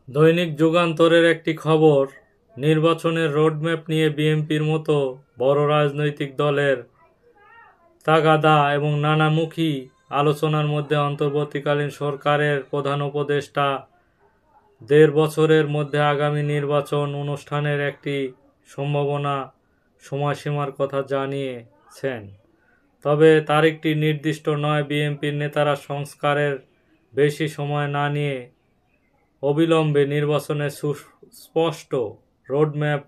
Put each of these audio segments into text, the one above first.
দৈনিক যুগান্তরের একটি খবর, নির্বাচনের রোডম্যাপ নিয়ে বিএনপির মতো বড় রাজনৈতিক দলের তাগাদা এবং নানামুখী আলোচনার মধ্যে অন্তর্বর্তীকালীন সরকারের প্রধান উপদেষ্টা ১.৫ বছরের মধ্যে আগামী নির্বাচন অনুষ্ঠানের একটি সম্ভাবনা সময়সীমার কথা জানিয়েছেন। তবে তারিখটি নির্দিষ্ট নয়। বিএনপির নেতারা সংস্কারের বেশি সময় না নিয়ে অবিলম্বে নির্বাচনের সুস্পষ্ট রোডম্যাপ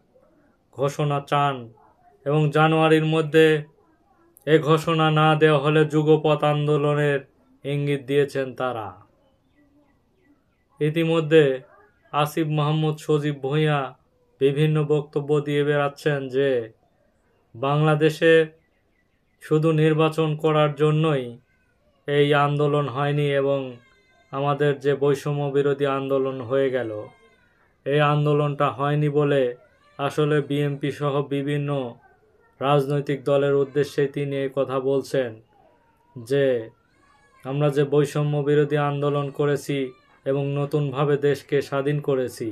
ঘোষণা চান এবং জানুয়ারির মধ্যে এ ঘোষণা না দেওয়া হলে যুগপৎ আন্দোলনের ইঙ্গিত দিয়েছেন তারা। ইতিমধ্যে আসিফ মাহমুদ সজীব ভূঁইয়া বিভিন্ন বক্তব্য দিয়ে বেড়াচ্ছেন যে বাংলাদেশে শুধু নির্বাচন করার জন্যই এই আন্দোলন হয়নি এবং আমাদের যে বৈষম্য বিরোধী আন্দোলন হয়ে গেল, এই আন্দোলনটা হয়নি বলে আসলে বিএনপি সহ বিভিন্ন রাজনৈতিক দলের উদ্দেশ্যে তিনি এই কথা বলছেন যে আমরা যে বৈষম্য বিরোধী আন্দোলন করেছি এবং নতুনভাবে দেশকে স্বাধীন করেছি,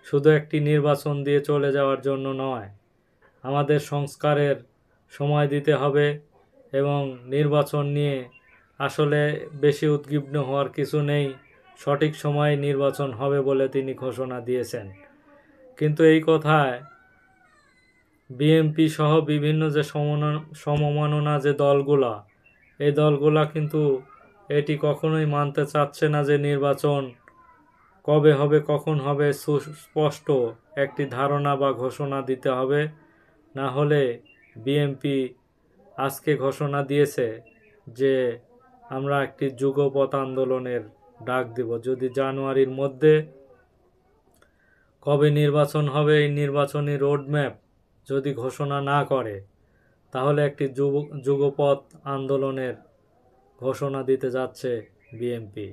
শুধু একটি নির্বাচন দিয়ে চলে যাওয়ার জন্য নয়, আমাদের সংস্কারের সময় দিতে হবে এবং নির্বাচন নিয়ে আসলে বেশি উদ্বিগ্ন হওয়ার কিছু নেই, সঠিক সময়ে নির্বাচন হবে বলে তিনি ঘোষণা দিয়েছেন। কিন্তু এই কথায় বিএনপি সহ বিভিন্ন যে সমমননা যে দলগুলা, এই দলগুলা কিন্তু এটি কখনোই মানতে চাচ্ছে না যে নির্বাচন কবে হবে, কখন হবে, সুস্পষ্ট একটি ধারণা বা ঘোষণা দিতে হবে। না হলে বিএনপি আজকে ঘোষণা দিয়েছে যে আমরা একটি যুগপৎ আন্দোলনের ডাক দেব। যদি জানুয়ারির মধ্যে কবে নির্বাচন হবে এই নির্বাচনী রোডম্যাপ যদি ঘোষণা না করে, তাহলে একটি যুগপৎ আন্দোলনের ঘোষণা দিতে যাচ্ছে বিএনপি।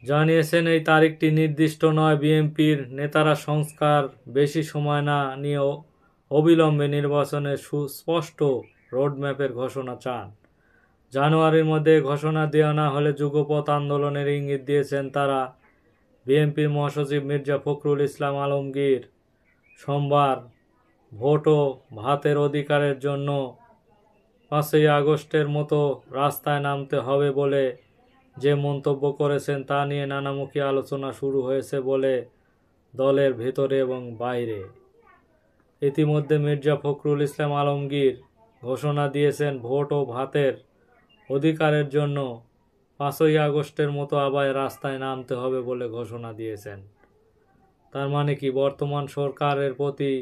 জানিয়েছেন এই তারিখটি নির্দিষ্ট নয়। বিএনপির নেতারা সংস্কার বেশি সময় না নিয়েও অবিলম্বে নির্বাচনের সুস্পষ্ট রোডম্যাপের ঘোষণা চান। জানুয়ারির মধ্যে ঘোষণা দেওয়া না হলে যুগপৎ আন্দোলনের ইঙ্গিত দিয়েছেন তারা। বিএনপির মহাসচিব মির্জা ফখরুল ইসলাম আলমগীর সোমবার ভোট ও ভাতের অধিকারের জন্য ৫ই আগস্টের মতো রাস্তায় নামতে হবে বলে যে মন্তব্য করেছেন তা নিয়ে নানামুখী আলোচনা শুরু হয়েছে বলে দলের ভেতরে এবং বাইরে। ইতিমধ্যে মির্জা ফখরুল ইসলাম আলমগীর ঘোষণা দিয়েছেন ভোট ও ভাতের অধিকারের জন্য ৫ই আগস্টের মতো আবার রাস্তায় নামতে হবে বলে ঘোষণা দিয়েছেন। তার মানে কি বর্তমান সরকারের প্রতি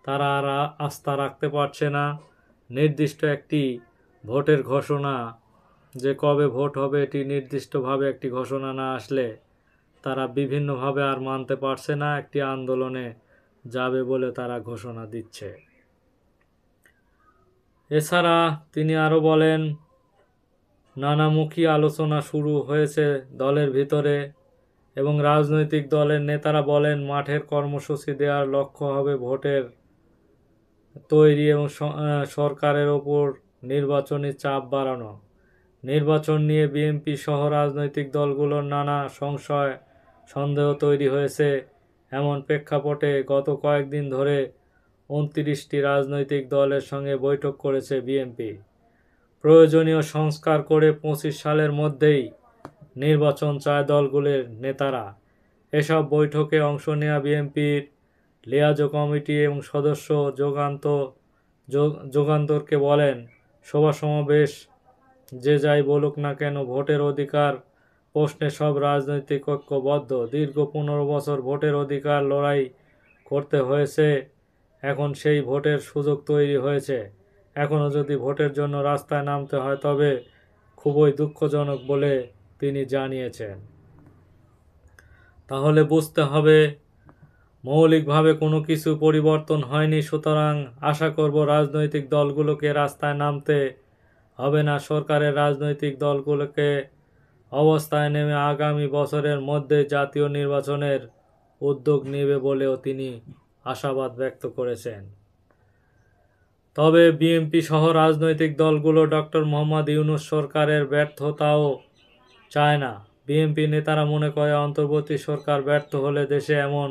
তারা আর আস্থা রাখতে পারছে না। নির্দিষ্ট একটি ভোটের ঘোষণা, যে কবে ভোট হবে এটি নির্দিষ্টভাবে একটি ঘোষণা না আসলে তারা বিভিন্নভাবে আর মানতে পারছে না, একটি আন্দোলনে যাবে বলে তারা ঘোষণা দিচ্ছে। এছাড়া তিনি আরও বলেন, নানামুখী আলোচনা শুরু হয়েছে দলের ভিতরে এবং রাজনৈতিক দলের নেতারা বলেন মাঠের কর্মসূচি দেওয়ার লক্ষ্য হবে ভোটের তৈরি এবং সরকারের ওপর নির্বাচনী চাপ বাড়ানো। নির্বাচন নিয়ে বিএনপি সহ রাজনৈতিক দলগুলোর নানা সংশয় সন্দেহ তৈরি হয়েছে। এমন প্রেক্ষাপটে গত কয়েকদিন ধরে ২৯টি রাজনৈতিক দলের সঙ্গে বৈঠক করেছে বিএনপি। প্রয়োজনীয় সংস্কার করে ২৫ সালের মধ্যেই নির্বাচন চায় দলগুলোর নেতারা। এসব বৈঠকে অংশ নেওয়া বিএনপির লিয়াজো কমিটি এবং সদস্য যুগান্তরকে বলেন, সভা সমাবেশ যে যাই বলুক না কেন, ভোটের অধিকার প্রশ্নে সব রাজনৈতিক ঐক্যবদ্ধ। দীর্ঘ ১৫ বছর ভোটের অধিকার লড়াই করতে হয়েছে, এখন সেই ভোটের সুযোগ তৈরি হয়েছে। এখনও যদি ভোটের জন্য রাস্তায় নামতে হয় তবে খুবই দুঃখজনক বলে তিনি জানিয়েছেন। তাহলে বুঝতে হবে মৌলিকভাবে কোনো কিছু পরিবর্তন হয়নি। সুতরাং আশা করব রাজনৈতিক দলগুলোকে রাস্তায় নামতে হবে না। সরকারের রাজনৈতিক দলগুলোকে অবস্থায় নেমে আগামী বছরের মধ্যে জাতীয় নির্বাচনের উদ্যোগ নেবে বলেও তিনি আশাবাদ ব্যক্ত করেছেন। তবে বিএনপি সহ রাজনৈতিক দলগুলো ডক্টর মোহাম্মদ ইউনূস সরকারের ব্যর্থতাও চায় না। বিএনপি নেতারা মনে করে অন্তর্বর্তী সরকার ব্যর্থ হলে দেশে এমন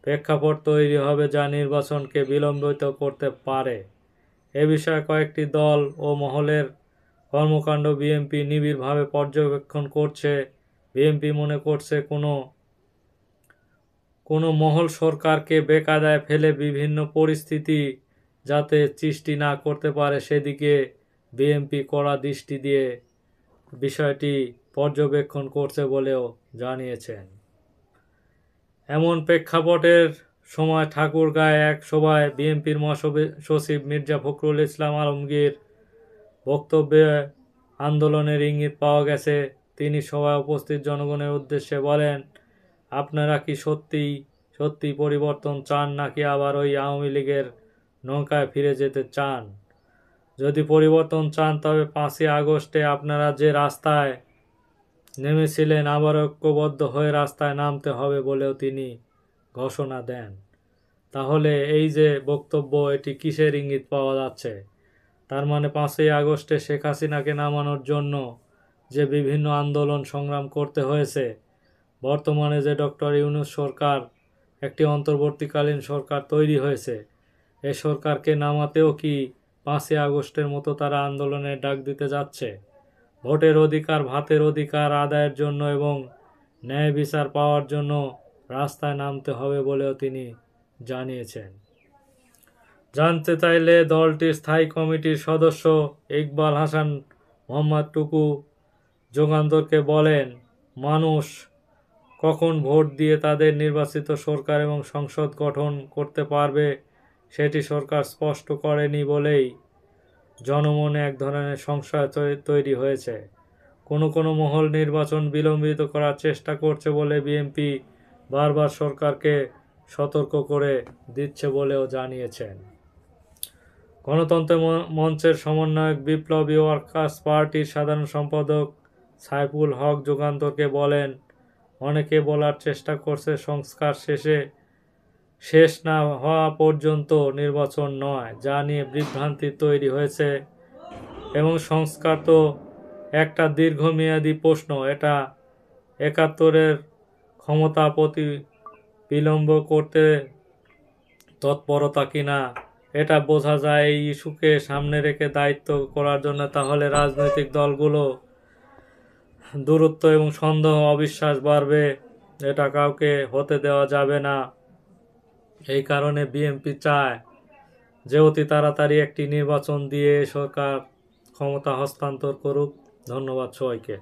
প্রেক্ষাপট তৈরি হবে যা নির্বাচনকে বিলম্বিত করতে পারে। এ বিষয়ে কয়েকটি দল ও মহলের কর্মকাণ্ড বিএনপি নিবিড়ভাবে পর্যবেক্ষণ করছে। বিএনপি মনে করছে কোনো মহল সরকারকে বেকায়দায় ফেলে বিভিন্ন পরিস্থিতি যাতে সৃষ্টি না করতে পারে সেদিকে বিএনপি কড়া দৃষ্টি দিয়ে বিষয়টি পর্যবেক্ষণ করছে বলেও জানিয়েছেন। এমন প্রেক্ষাপটের সময় ঠাকুরগাঁয়ে এক সভায় বিএনপির মহাসচিব মির্জা ফখরুল ইসলাম আলমগীর বক্তব্যে আন্দোলনের ইঙ্গিত পাওয়া গেছে। তিনি সভায় উপস্থিত জনগণের উদ্দেশ্যে বলেন, আপনারা কি সত্যি পরিবর্তন চান নাকি আবার ওই আওয়ামী লীগের নৌকায় ফিরে যেতে চান? যদি পরিবর্তন চান তবে 5ই আগস্টে আপনারা যে রাস্তায় নেমেছিলেন আবার ঐক্যবদ্ধ হয়ে রাস্তায় নামতে হবে বলেও তিনি ঘোষণা দেন। তাহলে এই যে বক্তব্য, এটি কিসের ইঙ্গিত পাওয়া যাচ্ছে? তার মানে 5ই আগস্টে শেখ হাসিনাকে নামানোর জন্য যে বিভিন্ন আন্দোলন সংগ্রাম করতে হয়েছে, বর্তমানে যে ডক্টর ইউনূস সরকার, একটি অন্তর্বর্তীকালীন সরকার তৈরি হয়েছে, এ সরকারকে নামাতেও কি 5ই আগস্টের মতো তারা আন্দোলনের ডাক দিতে যাচ্ছে? ভোটের অধিকার, ভাতের অধিকার আদায়ের জন্য এবং ন্যায় বিচার পাওয়ার জন্য রাস্তায় নামতে হবে বলেও তিনি জানিয়েছেন। জানতে চাইলে দলটির স্থায়ী কমিটির সদস্য ইকবাল হাসান মোহাম্মদ টুকু যুগান্তরকে বলেন, মানুষ কখন ভোট দিয়ে তাদের নির্বাচিত সরকার এবং সংসদ গঠন করতে পারবে সেটি সরকার স্পষ্ট করেনি বলেই জনমনে এক ধরনের সংশয় তৈরি হয়েছে। কোনো মহল নির্বাচন বিলম্বিত করার চেষ্টা করছে বলে বিএনপি বারবার সরকারকে সতর্ক করে দিচ্ছে বলেও জানিয়েছেন। গণতন্ত্র মঞ্চের সমন্বয়ক বিপ্লবী ওয়ার্কার্স পার্টির সাধারণ সম্পাদক সাইফুল হক যুগান্তরকে বলেন, অনেকে বলার চেষ্টা করছে সংস্কার শেষ না হওয়া পর্যন্ত নির্বাচন নয়, যা নিয়ে বিভ্রান্তি তৈরি হয়েছে এবং সংস্কার তো একটা দীর্ঘমেয়াদী প্রশ্ন, এটা 71-এর ক্ষমতা বিলম্ব করতে তৎপরতা কিনা এটা বোঝা যায় এই ইস্যুকে সামনে রেখে দায়িত্ব করার জন্য। তাহলে রাজনৈতিক দলগুলো দূরত্ব এবং সন্দেহ অবিশ্বাস বাড়বে, এটা কাউকে হতে দেওয়া যাবে না। এই কারণে বিএনপি চায় যে অতি তাড়াতাড়ি একটি নির্বাচন দিয়ে সরকার ক্ষমতা হস্তান্তর করুক। ধন্যবাদ সবাইকে।